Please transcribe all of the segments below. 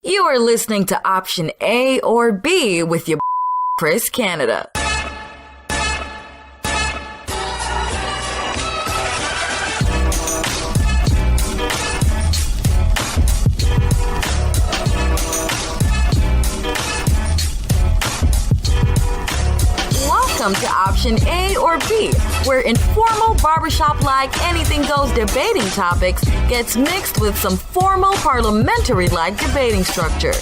You are listening to Option A or B with your Chris Canada. Welcome to Option A or B, where informal barbershop-like anything-goes debating topics gets mixed with some formal parliamentary-like debating structure.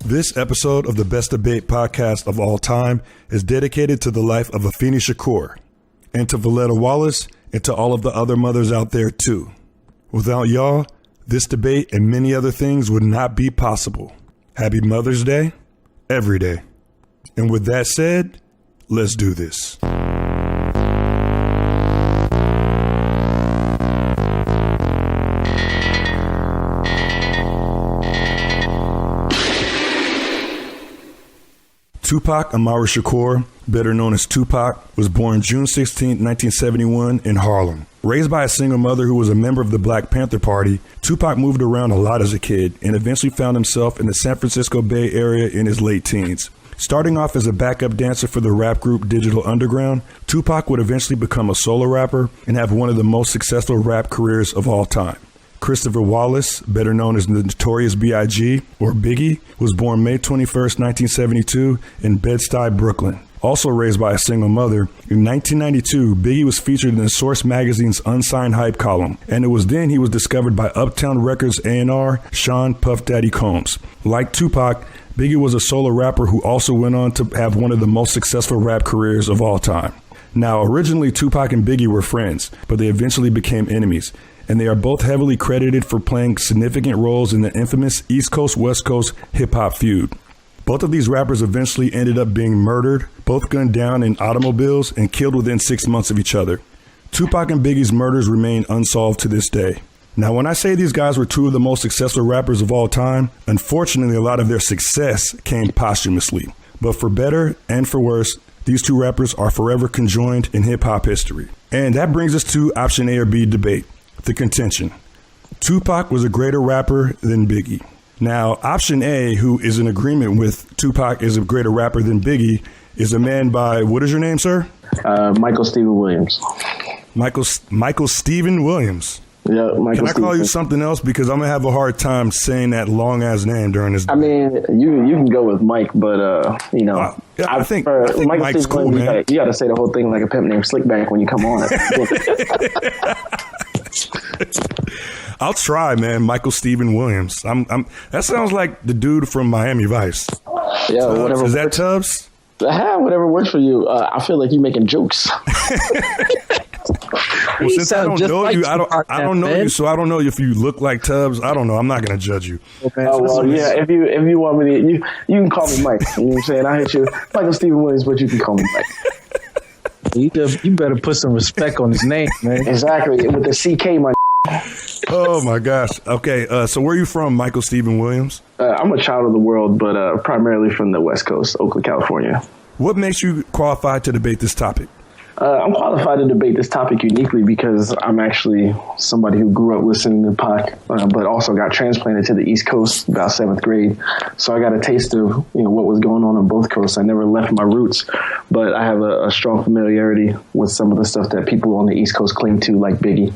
This episode of the Best Debate podcast of all time is dedicated to the life of Afeni Shakur, and to Voletta Wallace, and to all of the other mothers out there too. Without y'all, this debate and many other things would not be possible. Happy Mother's Day, every day. And with that said, let's do this. Tupac Amaru Shakur, better known as Tupac, was born June 16, 1971 in Harlem. Raised by a single mother who was a member of the Black Panther Party, Tupac moved around a lot as a kid and eventually found himself in the San Francisco Bay Area in his late teens. Starting off as a backup dancer for the rap group Digital Underground, Tupac would eventually become a solo rapper and have one of the most successful rap careers of all time. Christopher Wallace, better known as the Notorious B.I.G. or Biggie, was born May 21, 1972 in Bed-Stuy, Brooklyn. Also raised by a single mother, in 1992, Biggie was featured in the Source magazine's Unsigned Hype column, and it was then he was discovered by Uptown Records A&R Sean Puff Daddy Combs. Like Tupac, Biggie was a solo rapper who also went on to have one of the most successful rap careers of all time. Now, originally Tupac and Biggie were friends, but they eventually became enemies, and they are both heavily credited for playing significant roles in the infamous East Coast-West Coast hip-hop feud. Both of these rappers eventually ended up being murdered, both gunned down in automobiles, and killed within 6 months of each other. Tupac and Biggie's murders remain unsolved to this day. Now, when I say these guys were two of the most successful rappers of all time, unfortunately, a lot of their success came posthumously. But for better and for worse, these two rappers are forever conjoined in hip-hop history. And that brings us to Option A or B debate, the contention. Tupac was a greater rapper than Biggie. Now, Option A, who is in agreement with Tupac is a greater rapper than Biggie, is a man by, what is your name, sir? Michael Stephen Williams. Michael Stephen Williams. Yeah, Michael. Can I call you something else? Because I'm going to have a hard time saying that long-ass name during this. I mean, you can go with Mike, but, yeah, I think Michael Mike's cool, Williams, man. You got to say the whole thing like a pimp named Slickback when you come on it. I'll try, man. Michael Stephen Williams. That sounds like the dude from Miami Vice. Yeah, Tubbs. whatever. Is that Tubbs? Whatever works for you. I feel like you're making jokes. Well, since I don't know you, I don't know you, so I don't know if you look like Tubbs. I don't know. I'm not going to judge you. Well, yeah. If you want me to, you can call me Mike. You know what I'm saying? I hit you, Michael Stephen Williams, but you can call me Mike. You better put some respect on his name, man. Exactly, with the CK, my. Oh my gosh. Okay, so where are you from, Michael Stephen Williams? I'm a child of the world, but primarily from the West Coast, Oakland, California. What makes you qualified to debate this topic? I'm qualified to debate this topic uniquely because I'm actually somebody who grew up listening to Pac, but also got transplanted to the East Coast about 7th grade. So I got a taste of what was going on both coasts. I never left my roots, but I have a strong familiarity with some of the stuff that people on the East Coast cling to, like Biggie.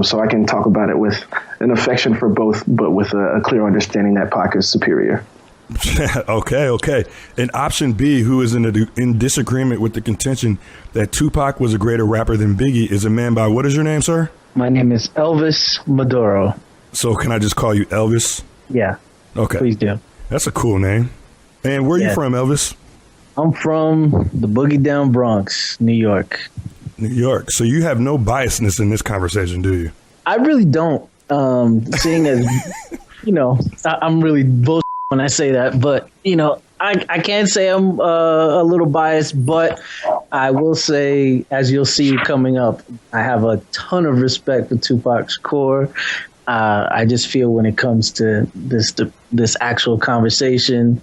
So I can talk about it with an affection for both, but with a clear understanding that Pac is superior. Okay. And Option B, who is in disagreement with the contention that Tupac was a greater rapper than Biggie, is a man by, what is your name, sir? My name is Elvis Madero. So can I just call you Elvis? Yeah. Okay. Please do. That's a cool name. And where are you from, Elvis? I'm from the Boogie Down Bronx, New York. New York. So you have no biasness in this conversation, do you? I really don't. Seeing as, I'm really bullshit when I say that, but I can't say I'm a little biased, but I will say, as you'll see coming up, I have a ton of respect for Tupac Shakur. I just feel when it comes to this actual conversation,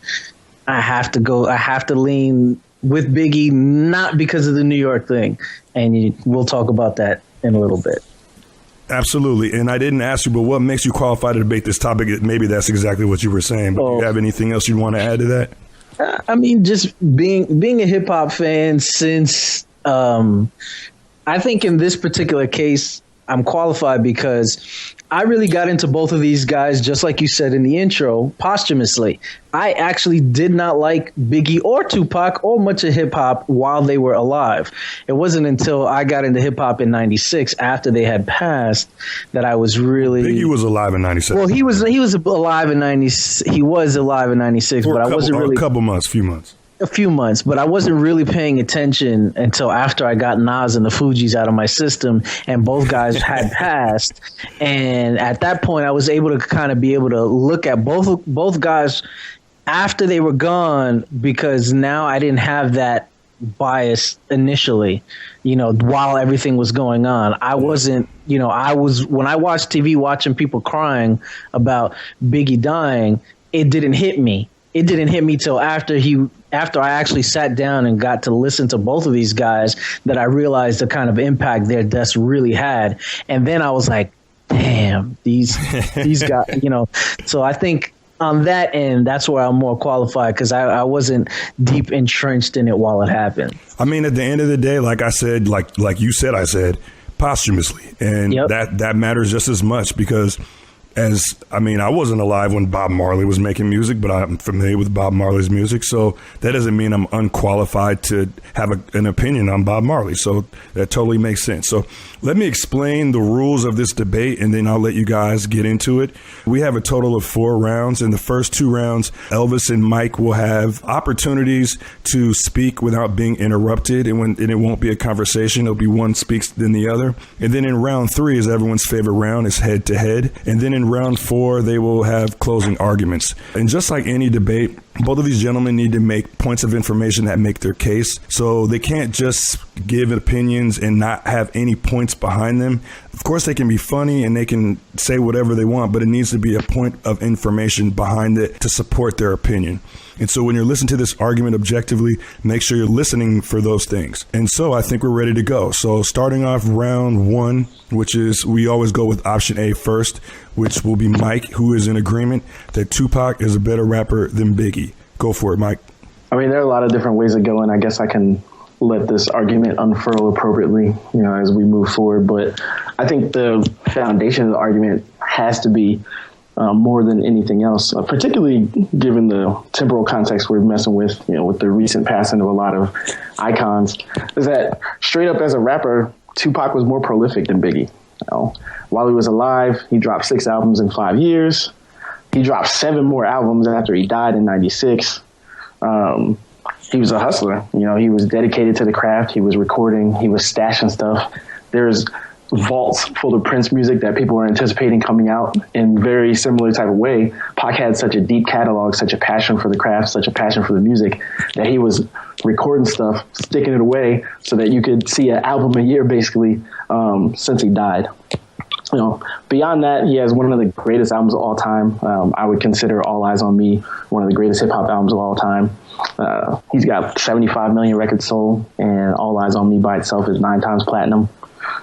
I have to lean with Biggie, not because of the New York thing, and we'll talk about that in a little bit. Absolutely. And I didn't ask you, but what makes you qualified to debate this topic? Maybe that's exactly what you were saying. But do you have anything else you want to add to that? I mean, just being a hip hop fan since I think in this particular case, I'm qualified because I really got into both of these guys, just like you said in the intro, posthumously. I actually did not like Biggie or Tupac or much of hip hop while they were alive. It wasn't until I got into hip hop in '96, after they had passed, that I was really. Biggie was alive in '97. Well, he was alive in '90. He was alive in '96, but I wasn't really a few months, but I wasn't really paying attention until after I got Nas and the Fugees out of my system, and both guys had passed. And at that point, I was able to kind of be able to look at both guys after they were gone, because now I didn't have that bias initially, while everything was going on. I wasn't, when I watched TV watching people crying about Biggie dying, it didn't hit me. It didn't hit me till after I actually sat down and got to listen to both of these guys that I realized the kind of impact their deaths really had. And then I was like, damn, these guys, So I think on that end, that's where I'm more qualified, because I wasn't deep entrenched in it while it happened. I mean, at the end of the day, like I said, like you said, I said posthumously. And that matters just as much, because I wasn't alive when Bob Marley was making music, but I'm familiar with Bob Marley's music. So that doesn't mean I'm unqualified to have an opinion on Bob Marley. So that totally makes sense. So let me explain the rules of this debate, and then I'll let you guys get into it. We have a total of 4 rounds. In the first 2 rounds, Elvis and Mike will have opportunities to speak without being interrupted. And it won't be a conversation. It'll be one speaks, then the other. And then in round 3 is everyone's favorite round, is head to head. And then in round 4, they will have closing arguments. And just like any debate, both of these gentlemen need to make points of information that make their case. So they can't just give opinions and not have any points behind them. Of course, they can be funny and they can say whatever they want, but it needs to be a point of information behind it to support their opinion. And so when you're listening to this argument objectively, make sure you're listening for those things. And so I think we're ready to go. So starting off round 1, which is, we always go with option A first, which will be Mike, who is in agreement that Tupac is a better rapper than Biggie. Go for it, Mike. I mean, there are a lot of different ways of going. I guess I can let this argument unfurl appropriately, as we move forward. But I think the foundation of the argument has to be more than anything else, particularly given the temporal context we're messing with, with the recent passing of a lot of icons, is that straight up as a rapper, Tupac was more prolific than Biggie. While he was alive, he dropped 6 albums in 5 years. He dropped 7 more albums after he died in '96. He was a hustler. He was dedicated to the craft. He was recording. He was stashing stuff. There's vaults full of Prince music that people are anticipating coming out in very similar type of way. Pac had such a deep catalog, such a passion for the craft, such a passion for the music, that he was recording stuff, sticking it away so that you could see an album a year basically since he died. Beyond that, he has one of the greatest albums of all time. I would consider All Eyes on Me one of the greatest hip hop albums of all time. He's got 75 million records sold, and All Eyes on Me by itself is 9 times platinum.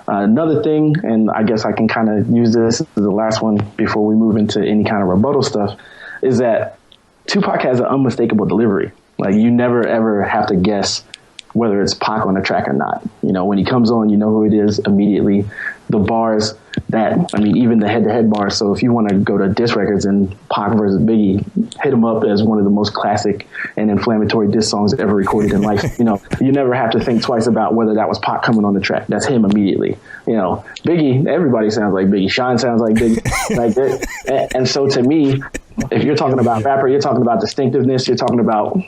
Another thing, and I guess I can kind of use this as the last one before we move into any kind of rebuttal stuff, is that Tupac has an unmistakable delivery. Like, you never ever have to guess whether it's Pac on the track or not. When he comes on, you know who it is immediately. The bars even the head-to-head bars. So if you want to go to diss records and Pac versus Biggie, hit him up as one of the most classic and inflammatory diss songs ever recorded in life. You never have to think twice about whether that was Pac coming on the track. That's him immediately. Biggie, everybody sounds like Biggie. Sean sounds like Biggie. And so to me, if you're talking about rapper, you're talking about distinctiveness, you're talking about,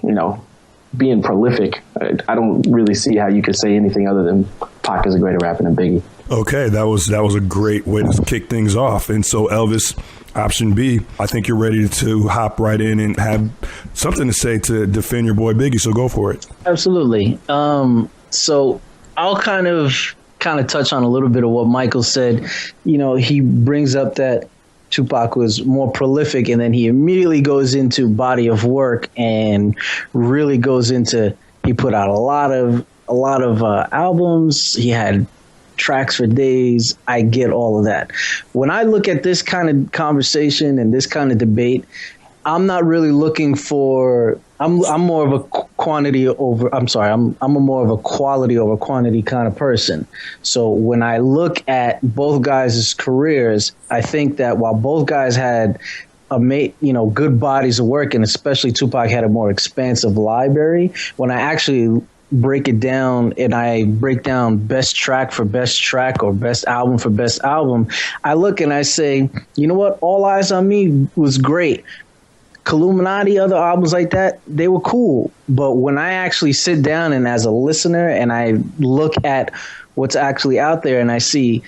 being prolific. I don't really see how you could say anything other than Pac is a greater rapper than Biggie. Okay, that was a great way to kick things off. And so, Elvis, option B, I think you're ready to hop right in and have something to say to defend your boy Biggie. So go for it. Absolutely. So I'll kind of touch on a little bit of what Michael said. He brings up that Tupac was more prolific, and then he immediately goes into body of work and really goes into, he put out a lot of albums. He had tracks for days. I get all of that. When I look at this kind of conversation and this kind of debate, I'm not really looking for. I'm more of a quantity over. I'm sorry. I'm a more of a quality over quantity kind of person. So when I look at both guys' careers, I think that while both guys had good bodies of work, and especially Tupac had a more expansive library, when I actually break it down and I break down best track for best track or best album for best album, I look and I say, you know what? All Eyes on Me was great. Illuminati, other albums like that, they were cool. But when I actually sit down and as a listener and I look at what's actually out there and I see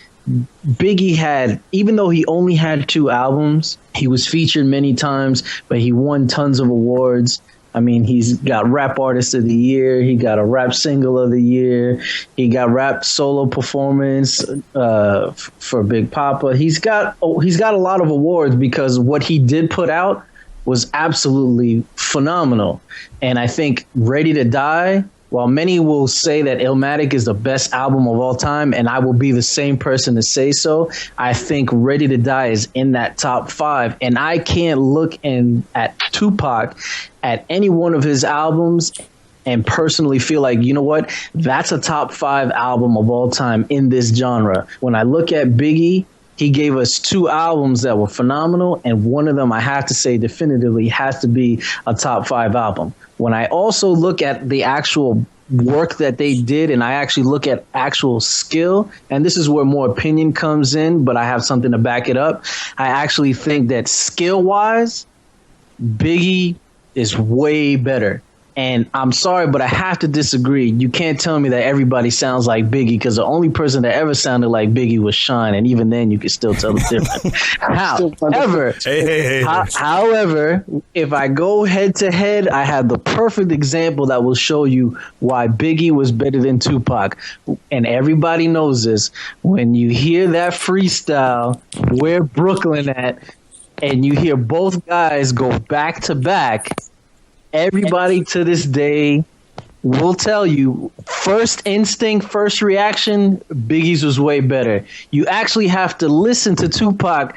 Biggie had, even though he only had 2 albums, he was featured many times, but he won tons of awards. I mean, he's got Rap Artist of the Year. He got a Rap Single of the Year. He got Rap Solo Performance for Big Papa. He's got a lot of awards because what he did put out was absolutely phenomenal. And I think Ready to Die, while many will say that Illmatic is the best album of all time, and I will be the same person to say so, I think Ready to Die is in that top 5. And I can't look at Tupac at any one of his albums and personally feel like, you know what, that's a top 5 album of all time in this genre. When I look at Biggie, he gave us 2 albums that were phenomenal, and one of them I have to say definitively has to be a top 5 album. When I also look at the actual work that they did and I actually look at actual skill, and this is where more opinion comes in, but I have something to back it up, I actually think that skill-wise, Biggie is way better. And I'm sorry, but I have to disagree. You can't tell me that everybody sounds like Biggie, because the only person that ever sounded like Biggie was Sean, and even then you could still tell the difference. However, if I go head to head, I have the perfect example that will show you why Biggie was better than Tupac. And everybody knows this. When you hear that freestyle, "Where Brooklyn At," and you hear both guys go back to back, everybody to this day will tell you, first instinct, first reaction, Biggie's was way better. You actually have to listen to Tupac,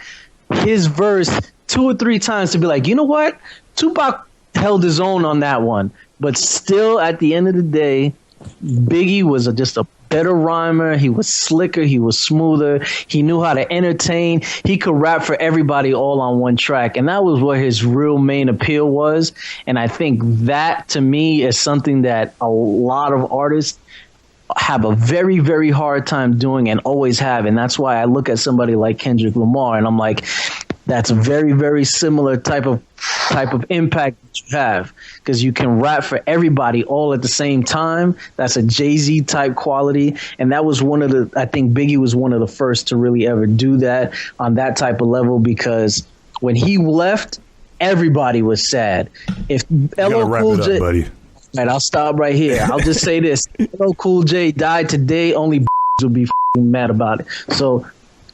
his verse, 2 or 3 times to be like, you know what? Tupac held his own on that one. But still, at the end of the day, Biggie was just a better rhymer. He was slicker. He was smoother. He knew how to entertain. He could rap for everybody all on one track. And that was what his real main appeal was. And I think that, to me, is something that a lot of artists have a very, very hard time doing and always have. And that's why I look at somebody like Kendrick Lamar and I'm like, that's a very, very similar type of impact that you have, because you can rap for everybody all at the same time. That's a Jay-Z type quality. And that was I think Biggie was one of the first to really ever do that on that type of level, because when he left, everybody was sad. If LL Cool J, buddy. Right, I'll stop right here. I'll just say this. LL Cool J died today, only will be mad about it. So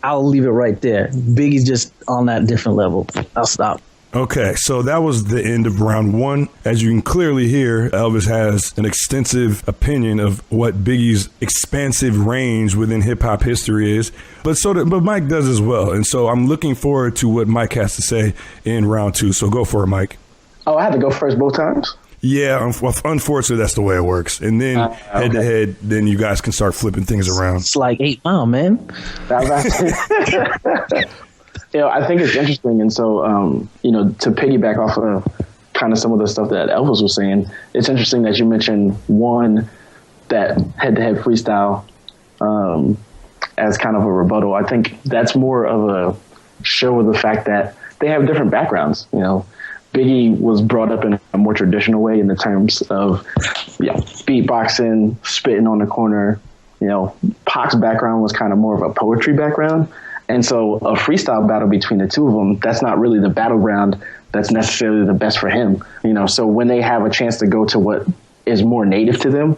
I'll leave it right there. Biggie's just on that different level. I'll stop. Okay, so that was the end of round 1. As you can clearly hear, Elvis has an extensive opinion of what Biggie's expansive range within hip-hop history is, but Mike does as well. And so I'm looking forward to what Mike has to say in round 2. So go for it, Mike. Oh, I had to go first both times? Yeah, unfortunately, that's the way it works. And then head-to-head, then you guys can start flipping things around. It's like 8 Mile, man. I think it's interesting. And so, to piggyback off of kind of some of the stuff that Elvis was saying, it's interesting that you mentioned that head-to-head freestyle as kind of a rebuttal. I think that's more of a show of the fact that they have different backgrounds. Biggie was brought up in a more traditional way in the terms of beatboxing, spitting on the corner. Pac's background was kind of more of a poetry background. And so a freestyle battle between the two of them, that's not really the battleground that's necessarily the best for him. So when they have a chance to go to what is more native to them,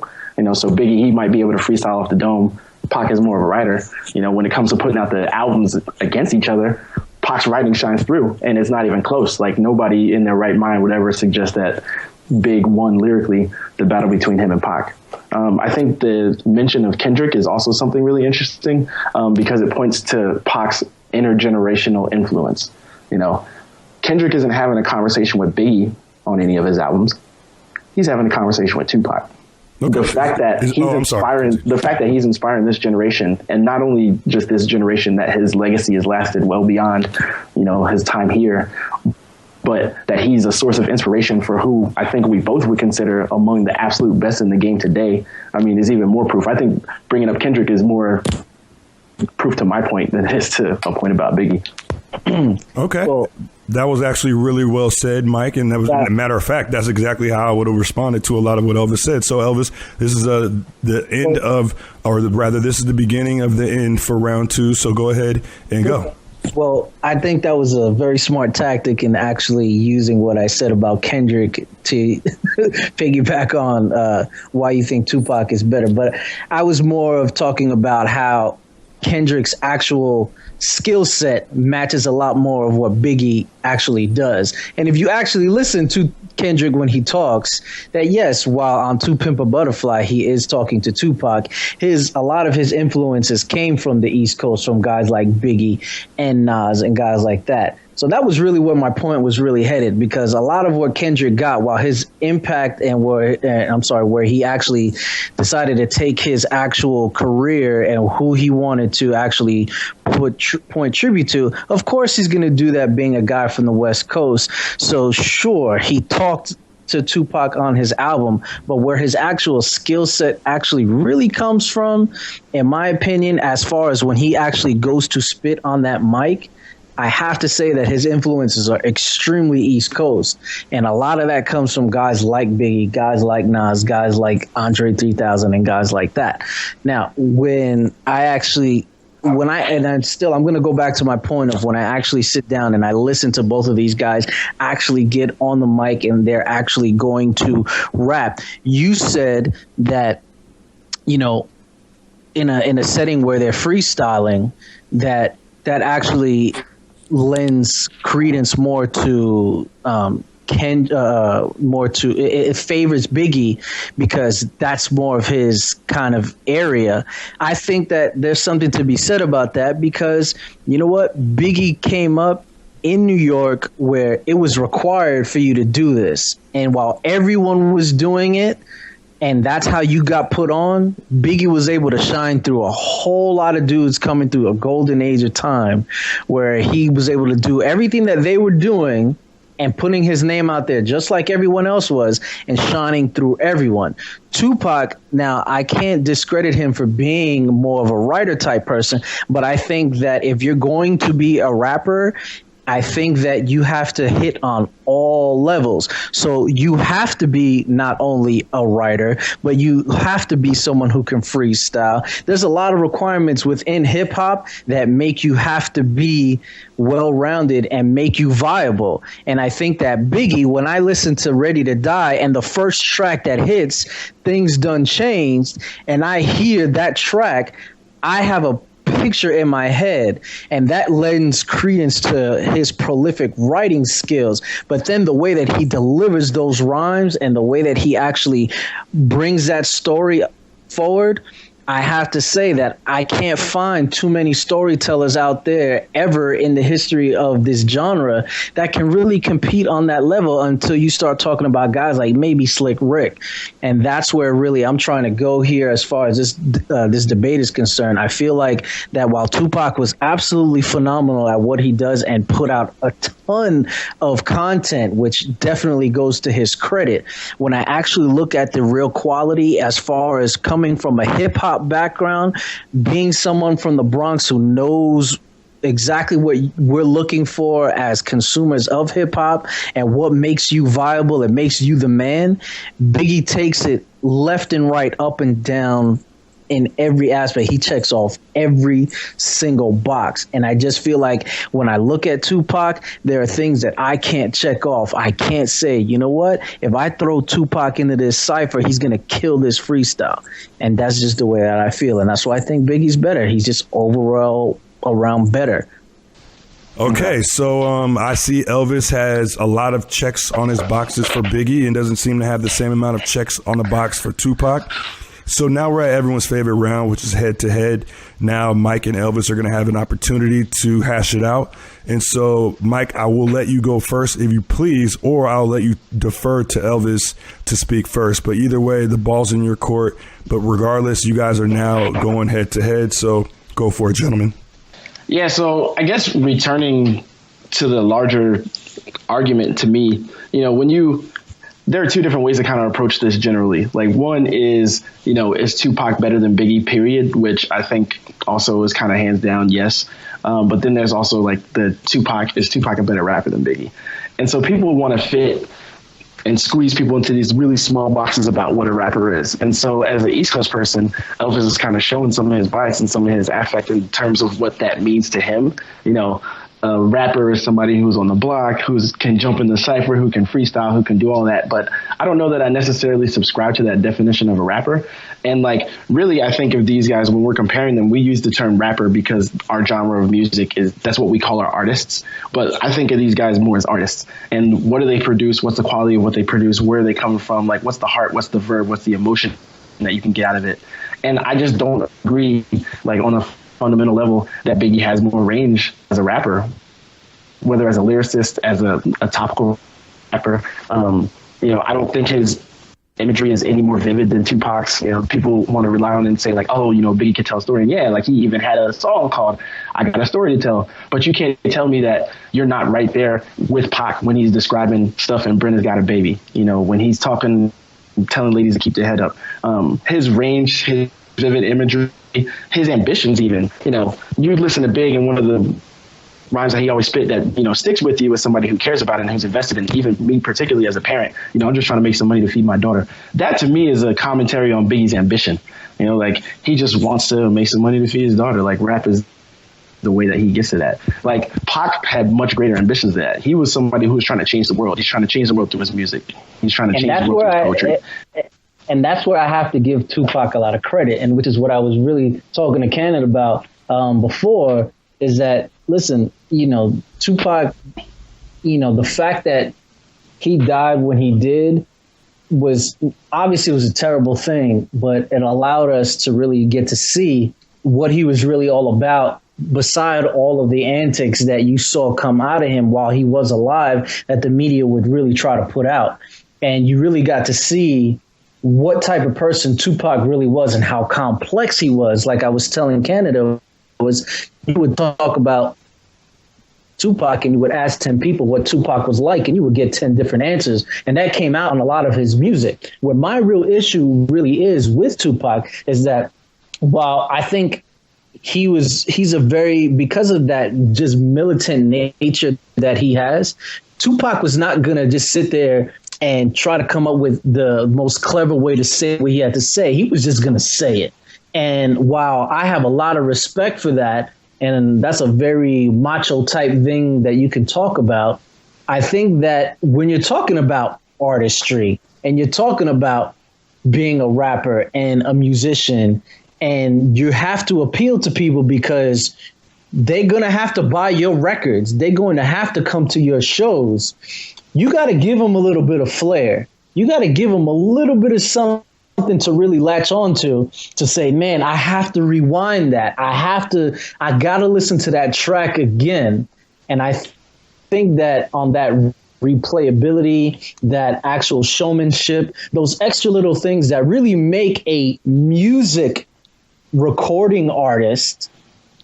so Biggie, he might be able to freestyle off the dome. Pac is more of a writer. When it comes to putting out the albums against each other, Pac's writing shines through, and it's not even close. Like, nobody in their right mind would ever suggest that Big won lyrically the battle between him and Pac. I think the mention of Kendrick is also something really interesting because it points to Pac's intergenerational influence. You know, Kendrick isn't having a conversation with Biggie on any of his albums. He's having a conversation with Tupac. Okay. The fact that he's inspiring this generation, and not only just this generation, that his legacy has lasted well beyond, you know, his time here, but that he's a source of inspiration for who I think we both would consider among the absolute best in the game today. I mean, is even more proof. I think bringing up Kendrick is more proof to my point than it is to a point about Biggie. Okay. Well, that was actually really well said, Mike. And that was, a matter of fact, that's exactly how I would have responded to a lot of what Elvis said. So, Elvis, this is the end of, or rather, this is the beginning of the end for round 2. So go ahead and go. Well, I think that was a very smart tactic in actually using what I said about Kendrick to piggyback on why you think Tupac is better. But I was more of talking about how Kendrick's actual skill set matches a lot more of what Biggie actually does. And if you actually listen to Kendrick when he talks, that yes, while on To Pimp a Butterfly, he is talking to Tupac, a lot of his influences came from the East Coast, from guys like Biggie and Nas and guys like that. So that was really where my point was really headed, because a lot of what Kendrick got, while his impact and where he actually decided to take his actual career and who he wanted to actually point tribute to, of course he's going to do that being a guy from the West Coast. So sure, he talked to Tupac on his album, but where his actual skill set actually really comes from, in my opinion, as far as when he actually goes to spit on that mic, I have to say that his influences are extremely East Coast. And a lot of that comes from guys like Biggie, guys like Nas, guys like Andre 3000, and guys like that. Now, I'm going to go back to my point of when I actually sit down and I listen to both of these guys actually get on the mic and they're actually going to rap. You said that, you know, in a setting where they're freestyling, that actually lends credence more to it favors Biggie, because that's more of his kind of area. I think that there's something to be said about that, because you know what, Biggie came up in New York where it was required for you to do this, and while everyone was doing it, and that's how you got put on, Biggie was able to shine through a whole lot of dudes coming through a golden age of time where he was able to do everything that they were doing and putting his name out there just like everyone else was and shining through everyone. Tupac, now I can't discredit him for being more of a writer type person, but I think that if you're going to be a rapper, I think that you have to hit on all levels. So you have to be not only a writer, but you have to be someone who can freestyle. There's a lot of requirements within hip hop that make you have to be well-rounded and make you viable. And I think that Biggie, when I listen to Ready to Die and the first track that hits, Things Done Changed, and I hear that track, I have a picture in my head, and that lends credence to his prolific writing skills. But then the way that he delivers those rhymes and the way that he actually brings that story forward, I have to say that I can't find too many storytellers out there ever in the history of this genre that can really compete on that level until you start talking about guys like maybe Slick Rick. And that's where really I'm trying to go here as far as this debate is concerned. I feel like that while Tupac was absolutely phenomenal at what he does and put out a ton of content, which definitely goes to his credit, when I actually look at the real quality as far as coming from a hip hop background, being someone from the Bronx who knows exactly what we're looking for as consumers of hip hop and what makes you viable, it makes you the man, Biggie takes it left and right, up and down in every aspect. He checks off every single box. And I just feel like when I look at Tupac, there are things that I can't check off. I can't say, you know what, if I throw Tupac into this cypher, he's going to kill this freestyle. And that's just the way that I feel. And that's why I think Biggie's better. He's just overall around better. Okay, so I see Elvis has a lot of checks on his boxes for Biggie and doesn't seem to have the same amount of checks on the box for Tupac. So now we're at everyone's favorite round, which is head to head. Now Mike and Elvis are going to have an opportunity to hash it out. And so, Mike, I will let you go first if you please, or I'll let you defer to Elvis to speak first. But either way, the ball's in your court. But regardless, you guys are now going head to head. So go for it, gentlemen. Yeah, so I guess returning to the larger argument to me, there are two different ways to kind of approach this generally. Like, one is, is Tupac better than Biggie, period, which I think also is kind of hands down, yes. But then there's also like is Tupac a better rapper than Biggie? And so people want to fit and squeeze people into these really small boxes about what a rapper is. And so as an East Coast person, Elvis is kind of showing some of his bias and some of his affect in terms of what that means to him. A rapper is somebody who's on the block, who can jump in the cypher, who can freestyle, who can do all that. But I don't know that I necessarily subscribe to that definition of a rapper. And like, really, I think of these guys when we're comparing them, we use the term rapper because our genre of music that's what we call our artists. But I think of these guys more as artists. And what do they produce? What's the quality of what they produce? Where are they coming from? Like, what's the heart? What's the verb? What's the emotion that you can get out of it? And I just don't agree, like, on a fundamental level, that Biggie has more range as a rapper, whether as a lyricist, as a topical rapper. I don't think his imagery is any more vivid than Tupac's. People want to rely on it and say like, oh, Biggie could tell a story. And yeah, like he even had a song called I Got a Story to Tell. But you can't tell me that you're not right there with Pac when he's describing stuff in Brenda's Got a Baby. When he's telling ladies to keep their head up. His range, his vivid imagery, his ambitions even. You listen to Big, and one of the rhymes that he always spit that sticks with you as somebody who cares about it and who's invested in it, even me particularly as a parent. I'm just trying to make some money to feed my daughter. That to me is a commentary on Biggie's ambition. Like he just wants to make some money to feed his daughter. Like rap is the way that he gets to that. Like Pac had much greater ambitions than that. He was somebody who was trying to change the world. He's trying to change the world through his music. He's trying to change the world through his poetry. And that's where I have to give Tupac a lot of credit, and which is what I was really talking to Cannon about before, is that, listen, Tupac, the fact that he died when he did was obviously it was a terrible thing, but it allowed us to really get to see what he was really all about, beside all of the antics that you saw come out of him while he was alive that the media would really try to put out. And you really got to see what type of person Tupac really was and how complex he was. Like I was telling Canada, you would talk about Tupac and you would ask 10 people what Tupac was like and you would get 10 different answers. And that came out in a lot of his music. What my real issue really is with Tupac is that while I think he's a very, because of that just militant nature that he has, Tupac was not going to just sit there and try to come up with the most clever way to say what he had to say. He was just going to say it. And while I have a lot of respect for that, and that's a very macho type thing that you can talk about, I think that when you're talking about artistry and you're talking about being a rapper and a musician, and you have to appeal to people because they're going to have to buy your records, they're going to have to come to your shows, you got to give them a little bit of flair. You got to give them a little bit of something to really latch on to say, man, I have to rewind that. I got to listen to that track again. And I think that on that replayability, that actual showmanship, those extra little things that really make a music recording artist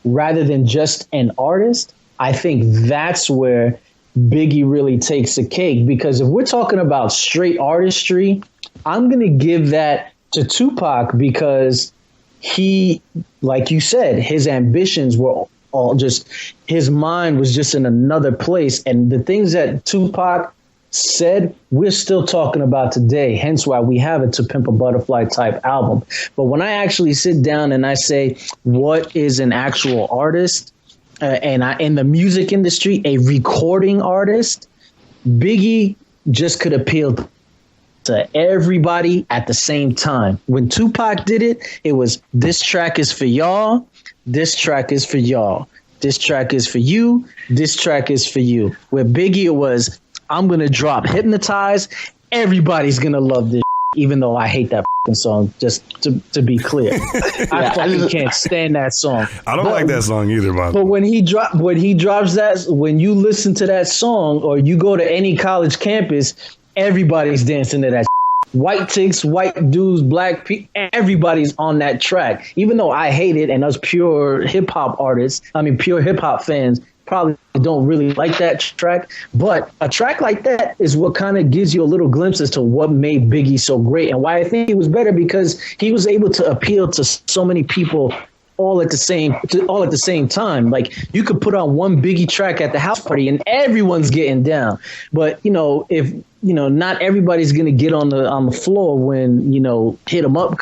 rather than just an artist, I think that's where Biggie really takes the cake. Because if we're talking about straight artistry, I'm going to give that to Tupac because he, like you said, his ambitions were all just, his mind was just in another place. And the things that Tupac said, we're still talking about today. Hence why we have a To Pimp a Butterfly type album. But when I actually sit down and I say, what is an actual artist? In the music industry, a recording artist, Biggie just could appeal to everybody at the same time. When Tupac did it, it was, this track is for y'all, this track is for y'all, this track is for you, this track is for you. Where Biggie, it was, I'm going to drop Hypnotize, everybody's going to love this. even though I hate that song, just to be clear. I fucking can't stand that song. I don't like that song either, by the way. But when he drops that, when you listen to that song or you go to any college campus, everybody's dancing to that. White chicks, white dudes, black people, everybody's on that track. Even though I hate it, and us pure hip hop fans probably don't really like that track. But a track like that is what kind of gives you a little glimpse as to what made Biggie so great and why I think he was better, because he was able to appeal to so many people all at the same time. Like, you could put on one Biggie track at the house party and everyone's getting down. But if not everybody's gonna get on the floor when Hit 'Em Up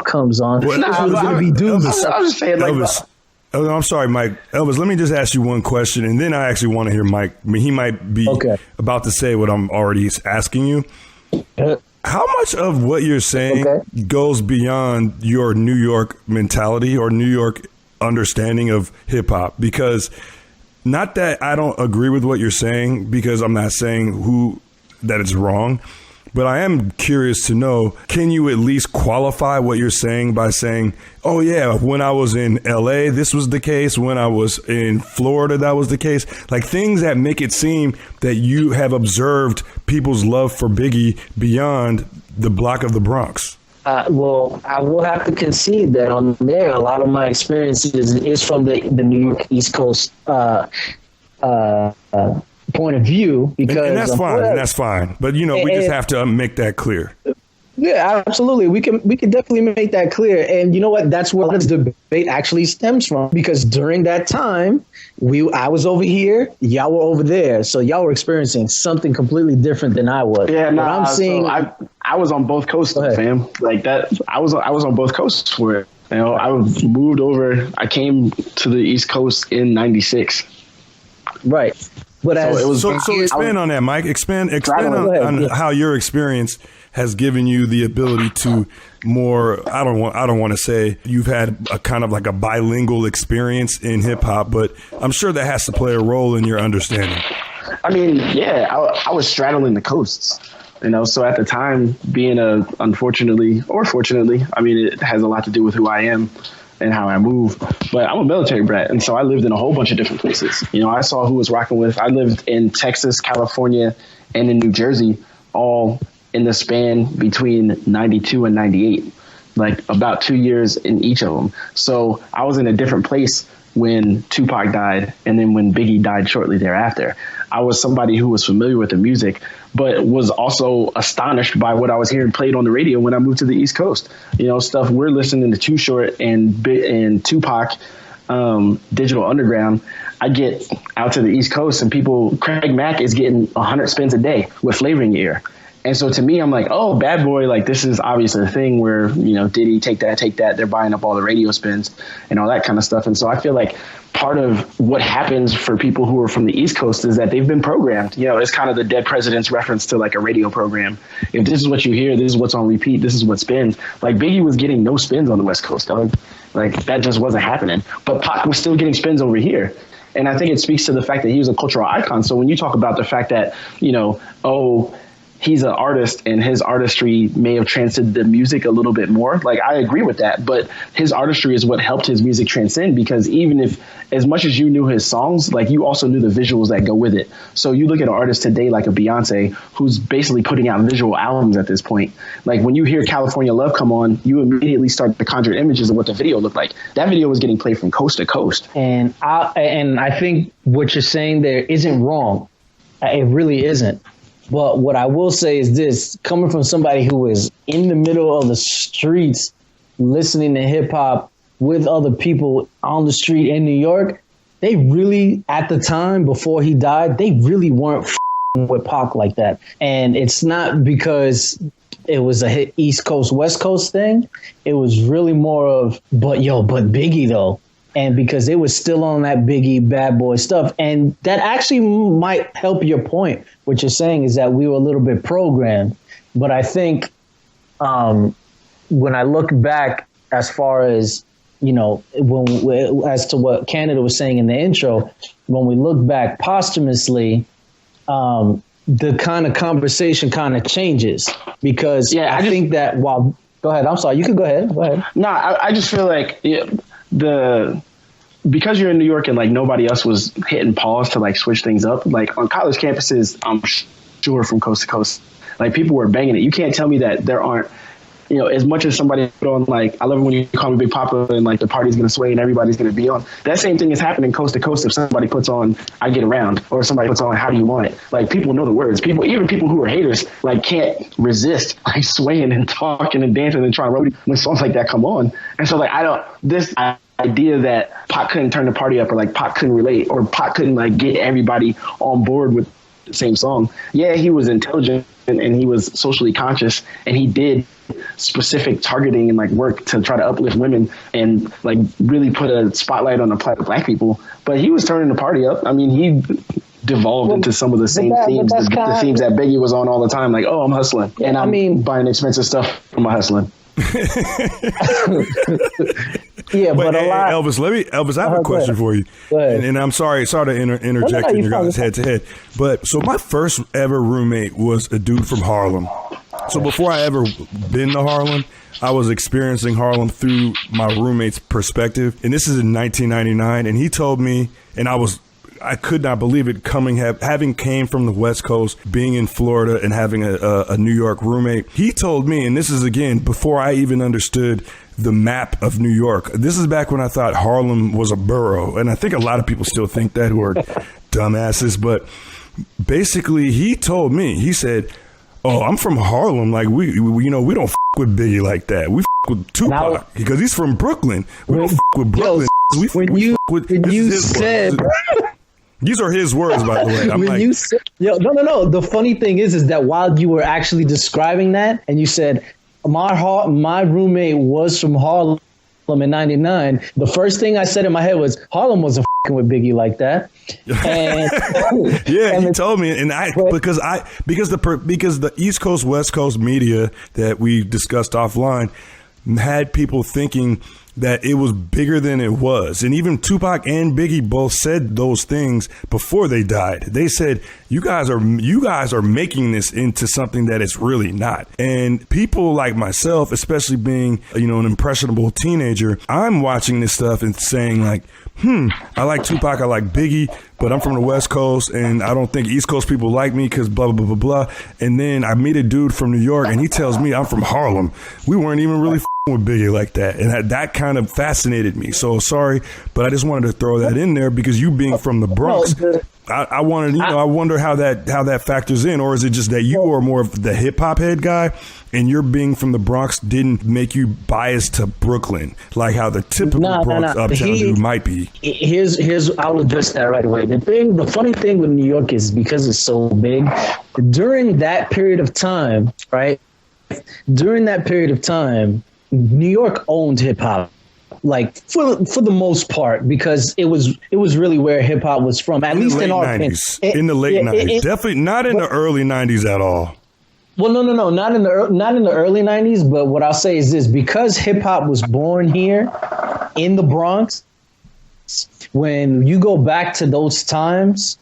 comes on. Well, gonna be dudes. I was just saying, like, Elvis. Oh, I'm sorry, Mike. Elvis, let me just ask you one question, and then I actually want to hear Mike. I mean, he might be about to say what I'm already asking you. How much of what you're saying goes beyond your New York mentality or New York understanding of hip hop? Because not that I don't agree with what you're saying, because I'm not saying that it's wrong, but I am curious to know, can you at least qualify what you're saying by saying, oh yeah, when I was in LA, this was the case. When I was in Florida, that was the case. Like, things that make it seem that you have observed people's love for Biggie beyond the block of the Bronx. Well, I will have to concede that on there, a lot of my experiences is from the New York East Coast point of view, because and that's fine. That's fine. But we just have to make that clear. Yeah, absolutely. We can definitely make that clear. And you know what? That's where this debate actually stems from, because during that time, I was over here, y'all were over there, so y'all were experiencing something completely different than I was. Yeah, I'm seeing. So I was on both coasts, fam. Like that. I was on both coasts for it. I moved over. I came to the East Coast in '96. Right. But so expand on that, Mike. Expand on how your experience has given you the ability to more. I don't want to say you've had a kind of like a bilingual experience in hip hop, but I'm sure that has to play a role in your understanding. I mean, yeah, I was straddling the coasts. So at the time, being unfortunately or fortunately, I mean, it has a lot to do with who I am and how I move, but I'm a military brat, and so I lived in a whole bunch of different places. I saw who was rocking with. I lived in Texas, California, and in New Jersey, all in the span between 92 and 98, like about 2 years in each of them. So I was in a different place when Tupac died, and then when Biggie died shortly thereafter. I was somebody who was familiar with the music, but was also astonished by what I was hearing played on the radio when I moved to the East Coast. Stuff we're listening to Too Short and Tupac, Digital Underground. I get out to the East Coast and Craig Mack is getting 100 spins a day with Flavor in Your Ear. And so to me, I'm like, oh, Bad Boy, like, this is obviously a thing where, Diddy, take that. They're buying up all the radio spins and all that kind of stuff. And so I feel like part of what happens for people who are from the East Coast is that they've been programmed. It's kind of the Dead President's reference to like a radio program. If this is what you hear, this is what's on repeat, this is what spins. Like, Biggie was getting no spins on the West Coast, dog. Like, that just wasn't happening. But Pac was still getting spins over here. And I think it speaks to the fact that he was a cultural icon. So when you talk about the fact that, he's an artist and his artistry may have transcended the music a little bit more. Like, I agree with that, but his artistry is what helped his music transcend, because even if, as much as you knew his songs, like, you also knew the visuals that go with it. So you look at an artist today like a Beyonce, who's basically putting out visual albums at this point. Like, when you hear California Love come on, you immediately start to conjure images of what the video looked like. That video was getting played from coast to coast. And I think what you're saying there isn't wrong. It really isn't. But what I will say is this, coming from somebody who is in the middle of the streets, listening to hip hop with other people on the street in New York, they really, at the time before he died, they really weren't with Pac like that. And it's not because it was a East Coast, West Coast thing. It was really more of, but Biggie though. And because they were still on that Biggie Bad Boy stuff. And that actually might help your point. What you're saying is that we were a little bit programmed. But I think when I look back as far as, as to what Canada was saying in the intro, when we look back posthumously, the kind of conversation kind of changes because I think that while go ahead, I'm sorry, you can go ahead. No, I just feel like because you're in New York and like nobody else was hitting pause to like switch things up, like on college campuses, I'm sure from coast to coast, like people were banging it. You can't tell me that there aren't, you know, as much as somebody put on like, I love it when you call me Big Papa and like the party's going to sway and everybody's going to be on. That same thing is happening coast to coast if somebody puts on I Get Around or somebody puts on How Do You Want It. Like people know the words. Even people who are haters like can't resist like swaying and talking and dancing and trying to roll when songs like that come on. And so like this idea that Pac couldn't turn the party up or like Pac couldn't relate or Pac couldn't like get everybody on board with the same song. Yeah, he was intelligent and he was socially conscious and he did specific targeting and like work to try to uplift women and like really put a spotlight on the black people. But he was turning the party up. I mean, he devolved into some of the same themes, the themes that Biggie was on all the time. Like, oh, I'm hustling and I'm buying expensive stuff from my hustling. Yeah, but a lot. Elvis, I have a question for you, and I'm sorry to interject in your guys' head to head. But so my first ever roommate was a dude from Harlem. So before I ever been to Harlem, I was experiencing Harlem through my roommate's perspective, and this is in 1999. And he told me, and I could not believe it, having came from the West Coast, being in Florida and having a New York roommate. He told me, and this is again before I even understood the map of New York. This is back when I thought Harlem was a borough, and I think a lot of people still think that, who are dumbasses. But basically, he told me, he said, "Oh, I'm from Harlem. Like we don't f with Biggie like that. We f with Tupac because he's from Brooklyn. We don't f with Brooklyn. These are his words, by the way. No. The funny thing is that while you were actually describing that, and you said my roommate was from Harlem in '99, the first thing I said in my head was Harlem wasn't f***ing with Biggie like that. And yeah, he told me, and because the East Coast West Coast media that we discussed offline had people thinking that it was bigger than it was. And even Tupac and Biggie both said those things before they died. They said, you guys are making this into something that it's really not. And people like myself, especially being, an impressionable teenager, I'm watching this stuff and saying like, I like Tupac, I like Biggie, but I'm from the West Coast and I don't think East Coast people like me because blah, blah, blah, blah, blah. And then I meet a dude from New York and he tells me I'm from Harlem. We weren't even really with Biggie like that. And that kind of fascinated me. So sorry, but I just wanted to throw that in there because you being from the Bronx, I wanted, I wonder how that factors in, or is it just that you are more of the hip hop head guy and your being from the Bronx didn't make you biased to Brooklyn, like how the typical Bronx uptown dude might be? Here's I'll address that right away. The funny thing with New York is because it's so big, during that period of time, right? During that period of time, New York owned hip hop, like for the most part, because it was really where hip hop was from. At least in our 90s, in the late 90s, definitely not in the early 90s at all. Well, no, not in the early 90s. But what I'll say is this: because hip hop was born here in the Bronx, when you go back to those times,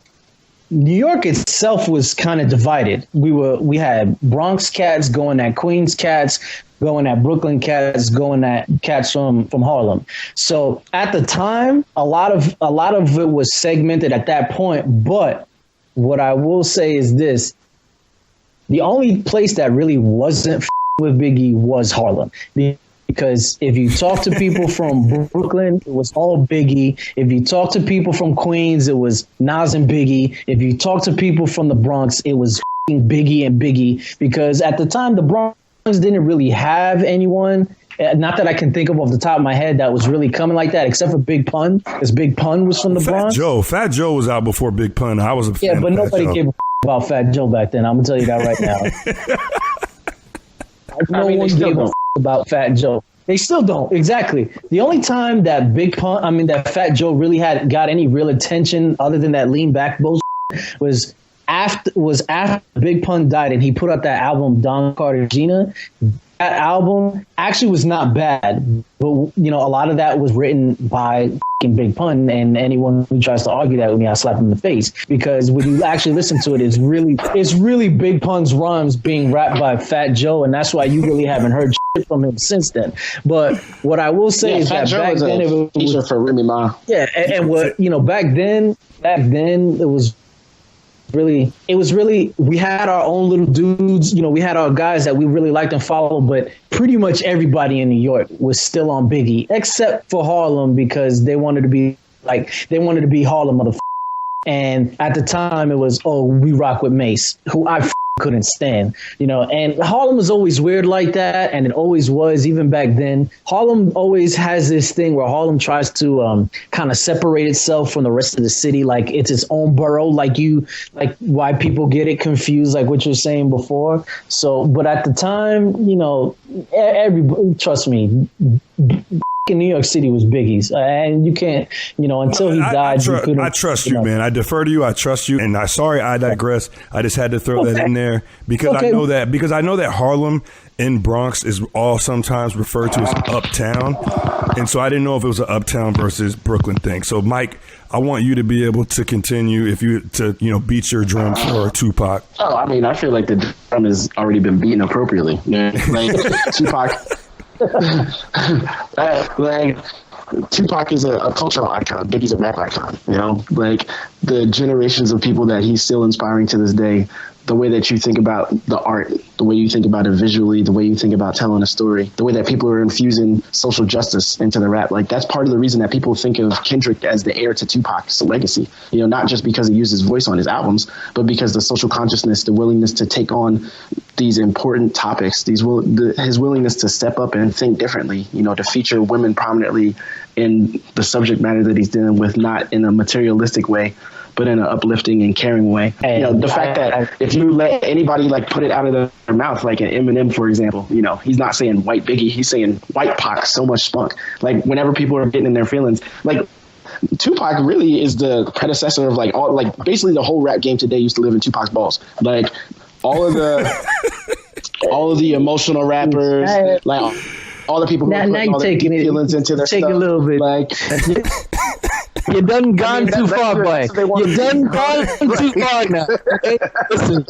New York itself was kind of divided. We had Bronx cats going at Queens cats, going at Brooklyn cats, going at cats from Harlem. So at the time, a lot of it was segmented at that point. But what I will say is this: the only place that really wasn't with Biggie was Harlem. Because if you talk to people from Brooklyn, it was all Biggie. If you talk to people from Queens, it was Nas and Biggie. If you talk to people from the Bronx, it was Biggie and Biggie. Because at the time, the Bronx didn't really have anyone, not that I can think of off the top of my head, that was really coming like that, except for Big Pun, because Big Pun was from the Bronx. Fat Joe was out before Big Pun. I was a fan of but nobody gave a about Fat Joe back then. I'm gonna tell you that right now. No one gave a about Fat Joe. They still don't. Exactly. The only time that that Fat Joe really got any real attention other than that lean back bullshit was after Big Pun died and he put out that album Don Cartagena. album actually was not bad, but a lot of that was written by Big Pun, and anyone who tries to argue that with me, I slap him in the face, because when you actually listen to it, it's really Big Pun's rhymes being rapped by Fat Joe, and that's why you really haven't heard shit from him since then. But what I will say is Fat that Joe back was then a it feature was for Remy Ma. Yeah, and what back then it was really, we had our own little dudes, we had our guys that we really liked and followed, but pretty much everybody in New York was still on Biggie, except for Harlem, because they wanted to be Harlem motherfuckers. And at the time it was, we rock with Mace, who I couldn't stand, and Harlem was always weird like that, and it always was, even back then. Harlem always has this thing where Harlem tries to kind of separate itself from the rest of the city, like it's its own borough, like why people get it confused, like what you're saying before. So, but at the time, everybody, trust me, in New York City was Biggie's, and you can't, until he died. I trust you, man. I defer to you. I trust you. And I digress. I just had to throw that in there because I know that Harlem in Bronx is all sometimes referred to as uptown, and so I didn't know if it was an uptown versus Brooklyn thing. So, Mike, I want you to be able to continue to beat your drum for Tupac. Oh, I mean, I feel like the drum has already been beaten appropriately. Like Tupac. Tupac is a cultural icon. Biggie's a rap icon. Like the generations of people that he's still inspiring to this day. The way that you think about the art, the way you think about it visually, the way you think about telling a story, the way that people are infusing social justice into the rap. Like that's part of the reason that people think of Kendrick as the heir to Tupac's legacy. Not just because he used his voice on his albums, but because the social consciousness, the willingness to take on these important topics, his willingness to step up and think differently, to feature women prominently in the subject matter that he's dealing with, not in a materialistic way, but in an uplifting and caring way. The fact that if you let anybody put it out of their mouth, like an Eminem, for example, he's not saying white Biggie, he's saying white Pac, so much spunk. Like whenever people are getting in their feelings, like Tupac really is the predecessor of basically the whole rap game today used to live in Tupac's balls. Like all of the emotional rappers, like all the people who are putting all their deep feelings into their stuff. A little bit. Like you done gone too far, boy. You done gone too far now. Okay? Listen.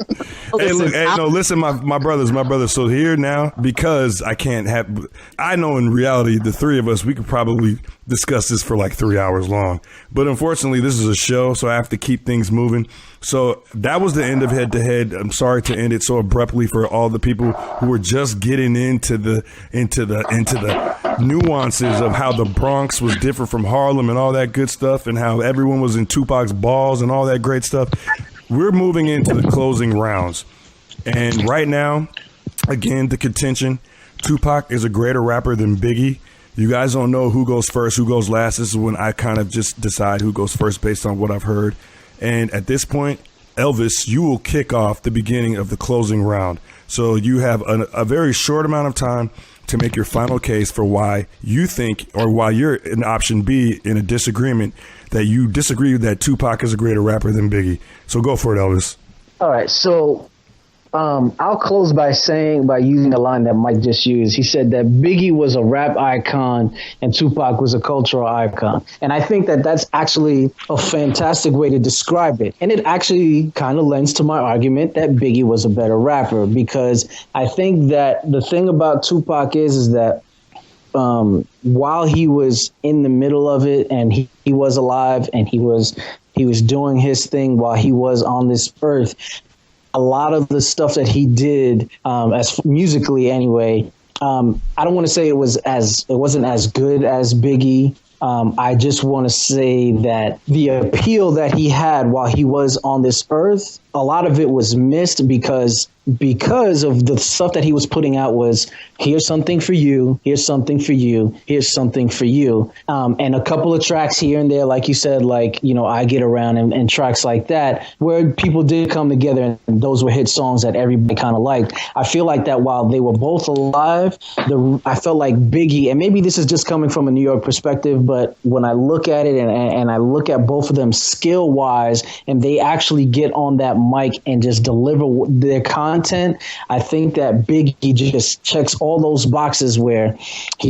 Listen, my brothers. So here now, because I know in reality, the three of us, we could probably discuss this for like 3 hours long. But unfortunately, this is a show, so I have to keep things moving. So that was the end of Head to Head. I'm sorry to end it so abruptly for all the people who were just getting into the nuances of how the Bronx was different from Harlem and all that good stuff, and how everyone was in Tupac's balls and all that great stuff. We're moving into the closing rounds. And right now, again, the contention, Tupac is a greater rapper than Biggie. You guys don't know who goes first, who goes last. This is when I kind of just decide who goes first based on what I've heard. And at this point, Elvis, you will kick off the beginning of the closing round. So you have a very short amount of time to make your final case for why you think, or why you're in option B in a disagreement, that you disagree that Tupac is a greater rapper than Biggie. So go for it, Elvis. All right. So I'll close by using a line that Mike just used. He said that Biggie was a rap icon and Tupac was a cultural icon. And I think that that's actually a fantastic way to describe it. And it actually kind of lends to my argument that Biggie was a better rapper, because I think that the thing about Tupac is that while he was in the middle of it and he was alive and he was doing his thing while he was on this earth, a lot of the stuff that he did, as musically anyway, I don't want to say it wasn't as good as Biggie. I just want to say that the appeal that he had while he was on this earth, a lot of it was missed because of the stuff that he was putting out was, here's something for you, here's something for you, here's something for you. And a couple of tracks here and there, like you said, I Get Around and tracks like that, where people did come together and those were hit songs that everybody kind of liked. I feel like that while they were both alive, I felt like Biggie, and maybe this is just coming from a New York perspective, but when I look at it and I look at both of them skill wise, and they actually get on that mic and just deliver their content content. I think that Biggie just checks all those boxes where he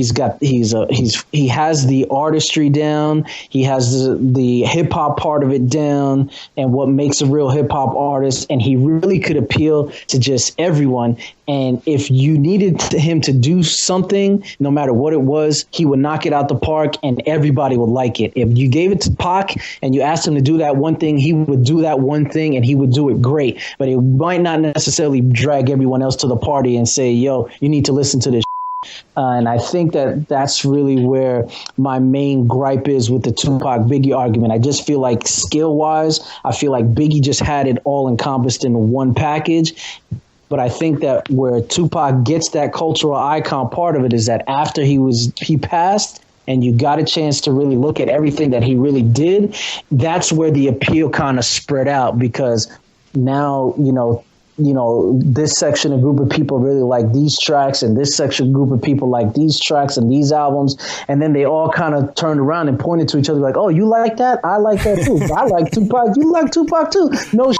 has the artistry down, he has the hip hop part of it down, and what makes a real hip hop artist, and he really could appeal to just everyone. And if you needed him to do something, no matter what it was, he would knock it out the park and everybody would like it. If you gave it to Pac and you asked him to do that one thing, he would do that one thing and he would do it great. But it might not necessarily drag everyone else to the party and say, yo, you need to listen to this. And I think that that's really where my main gripe is with the Tupac Biggie argument. I just feel like skill wise, I feel like Biggie just had it all encompassed in one package. But I think that where Tupac gets that cultural icon part of it is that after he passed and you got a chance to really look at everything that he really did, that's where the appeal kind of spread out, because now, this section, a group of people really like these tracks, and this section group of people like these tracks and these albums. And then they all kind of turned around and pointed to each other like, oh, you like that? I like that too. I like Tupac. You like Tupac too? No.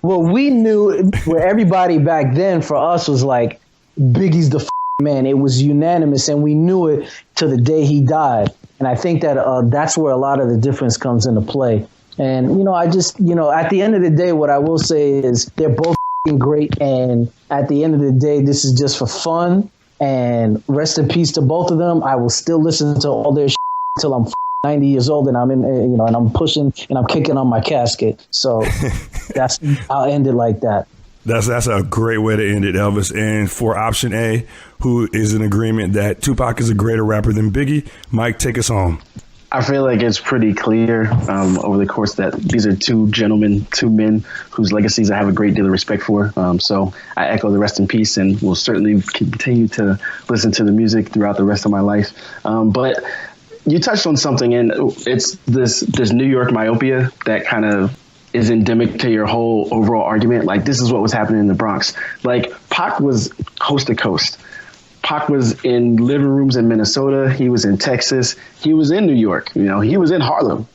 Well, we knew where everybody back then for us was like, Biggie's the man. It was unanimous, and we knew it to the day he died. And I think that that's where a lot of the difference comes into play. And, I just, at the end of the day, what I will say is they're both great. And at the end of the day, this is just for fun. And rest in peace to both of them. I will still listen to all their until I'm 90 years old and I'm in, and I'm pushing and I'm kicking on my casket. So I'll end it like that. That's a great way to end it, Elvis. And for option A, who is in agreement that Tupac is a greater rapper than Biggie, Mike, take us home. I feel like it's pretty clear over the course that these are two men whose legacies I have a great deal of respect for. So I echo the rest in peace, and will certainly continue to listen to the music throughout the rest of my life. But you touched on something, and it's this New York myopia that kind of is endemic to your whole overall argument. Like, this is what was happening in the Bronx. Like, Pac was coast to coast. Pac was in living rooms in Minnesota. He was in Texas. He was in New York. He was in Harlem.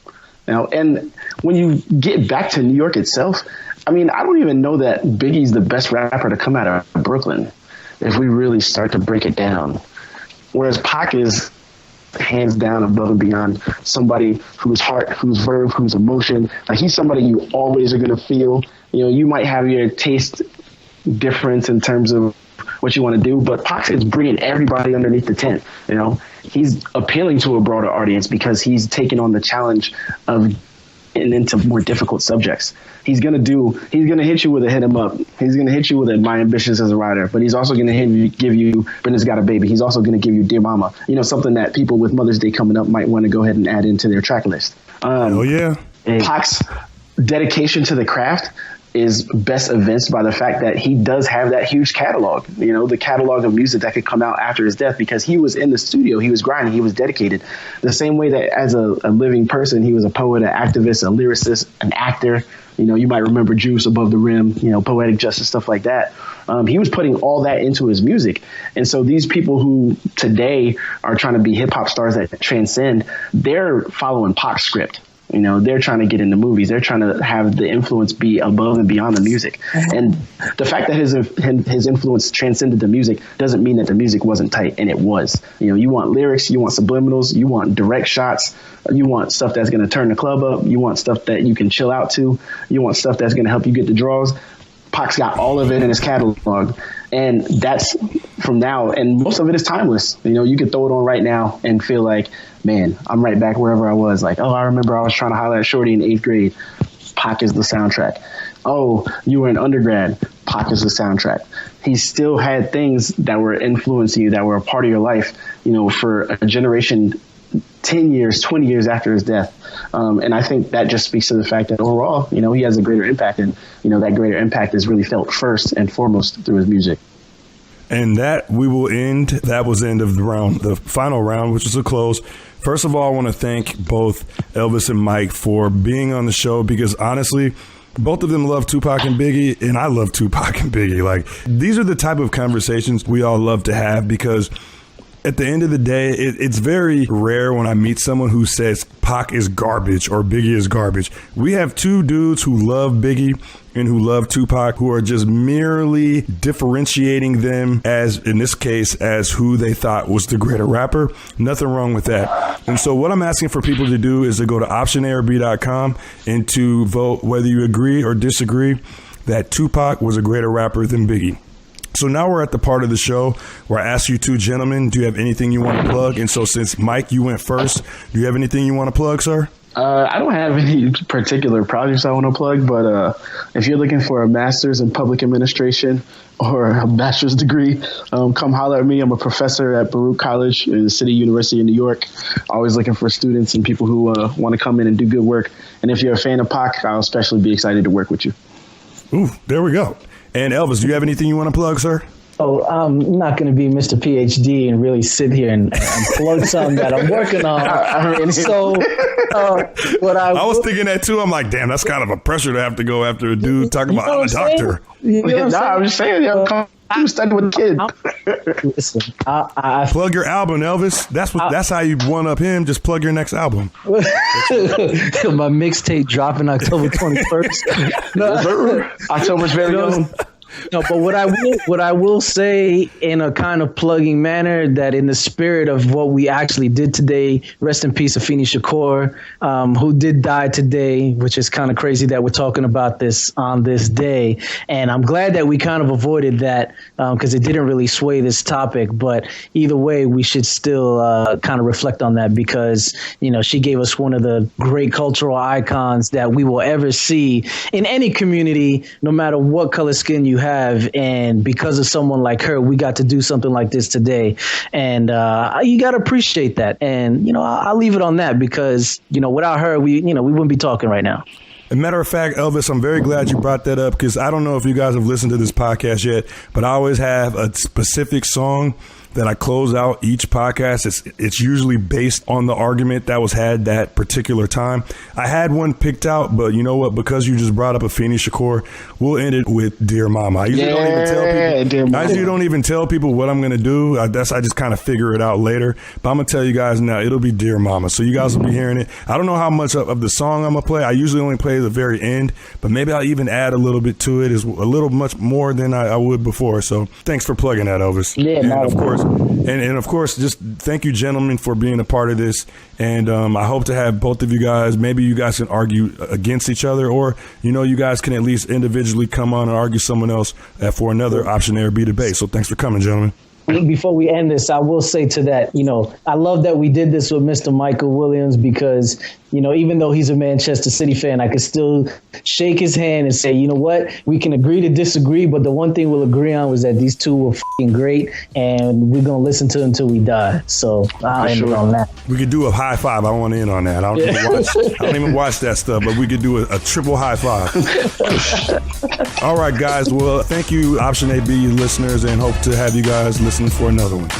And when you get back to New York itself, I mean, I don't even know that Biggie's the best rapper to come out of Brooklyn if we really start to break it down. Whereas Pac is hands down above and beyond somebody whose heart, whose verve, whose emotion. Like, he's somebody you always are going to feel. You might have your taste difference in terms of what you want to do, but Pac is bringing everybody underneath the tent. He's appealing to a broader audience because he's taking on the challenge of getting into more difficult subjects. He's going to hit you with a hit 'em up. He's going to hit you with a My Ambitions as a Writer, but he's also going to give you Brenda's Got a Baby. He's also going to give you Dear Mama, something that people with Mother's Day coming up might want to go ahead and add into their track list. Oh yeah. Pac's dedication to the craft is best evinced by the fact that he does have that huge catalog, the catalog of music that could come out after his death, because he was in the studio, he was grinding, he was dedicated. The same way that as a living person, he was a poet, an activist, a lyricist, an actor. You might remember Juice, Above the Rim, Poetic Justice, stuff like that. He was putting all that into his music. And so these people who today are trying to be hip hop stars that transcend, they're following Pac's script. They're trying to get into movies. They're trying to have the influence be above and beyond the music. And the fact that his influence transcended the music doesn't mean that the music wasn't tight, and it was. You want lyrics, you want subliminals, you want direct shots, you want stuff that's going to turn the club up, you want stuff that you can chill out to, you want stuff that's going to help you get the draws. Pac's got all of it in his catalog, and that's from now, and most of it is timeless. You could throw it on right now and feel like, man, I'm right back wherever I was. Like, oh, I remember I was trying to holler at Shorty in 8th grade. Pac is the soundtrack. Oh, you were in undergrad. Pac is the soundtrack. He still had things that were influencing you, that were a part of your life, for a generation 10 years, 20 years after his death. And I think that just speaks to the fact that overall, he has a greater impact, and, that greater impact is really felt first and foremost through his music. And that was the end of the round, the final round, which is a close. First of all, I want to thank both Elvis and Mike for being on the show, because honestly, both of them love Tupac and Biggie, and I love Tupac and Biggie. Like, these are the type of conversations we all love to have, because At the end of the day, it's very rare when I meet someone who says Pac is garbage or Biggie is garbage. We have two dudes who love Biggie and who love Tupac, who are just merely differentiating them as, in this case, as who they thought was the greater rapper. Nothing wrong with that. And so what I'm asking for people to do is to go to optionarb.com and to vote whether you agree or disagree that Tupac was a greater rapper than Biggie. So now we're at the part of the show where I ask you two gentlemen, do you have anything you want to plug? And so since Mike, you went first, do you have anything you want to plug, sir? I don't have any particular projects I want to plug, but if you're looking for a master's in public administration or a bachelor's degree, come holler at me. I'm a professor at Baruch College in the City University of New York. Always looking for students and people who want to come in and do good work. And if you're a fan of Pac, I'll especially be excited to work with you. Ooh, there we go. And Elvis, do you have anything you want to plug, sir? Oh, I'm not going to be Mr. PhD and really sit here and plug something that I'm working on. So, what I was thinking that too. I'm like, damn, that's kind of a pressure to have to go after a dude talking about I'm a doctor. I'm just saying, I'm studying with a kid. Listen, plug your album, Elvis. That's how you one up him. Just plug your next album. My mixtape dropping October 21st. October's very own. No, but what I will say in a kind of plugging manner, that in the spirit of what we actually did today, rest in peace, Afeni Shakur, who did die today, which is kind of crazy that we're talking about this on this day. And I'm glad that we kind of avoided that because it didn't really sway this topic. But either way, we should still kind of reflect on that because, you know, she gave us one of the great cultural icons that we will ever see in any community, no matter what color skin you have. And because of someone like her, we got to do something like this today. And you got to appreciate that. And, you know, I'll leave it on that because, you know, without her, we wouldn't be talking right now. As a matter of fact, Elvis, I'm very glad you brought that up because I don't know if you guys have listened to this podcast yet, but I always have a specific song that I close out each podcast. It's usually based on the argument that was had that particular time. I had one picked out, but you know what? Because you just brought up Afeni Shakur, we'll end it with Dear Mama. I usually don't even tell people what I'm going to do. I just kind of figure it out later. But I'm going to tell you guys now, it'll be Dear Mama. So you guys will be hearing it. I don't know how much of the song I'm going to play. I usually only play the very end, but maybe I'll even add a little bit to it. It's a little much more than I would before. So thanks for plugging that, Elvis. Yeah, and of course, just thank you, gentlemen, for being a part of this. And I hope to have both of you guys. Maybe you guys can argue against each other, or you guys can at least individually come on and argue someone else for another Option A or B debate. So thanks for coming, gentlemen. Before we end this, I will say to that, I love that we did this with Mr. Michael Williams because, even though he's a Manchester City fan, I could still shake his hand and say, you know what, we can agree to disagree, but the one thing we'll agree on was that these two were f***ing great, and we're going to listen to it until we die. So I'll end it on that. We could do a high five. I want in on that. I don't even watch that stuff, but we could do a triple high five. All right, guys. Well, thank you, Option AB listeners, and hope to have you guys listening for another one.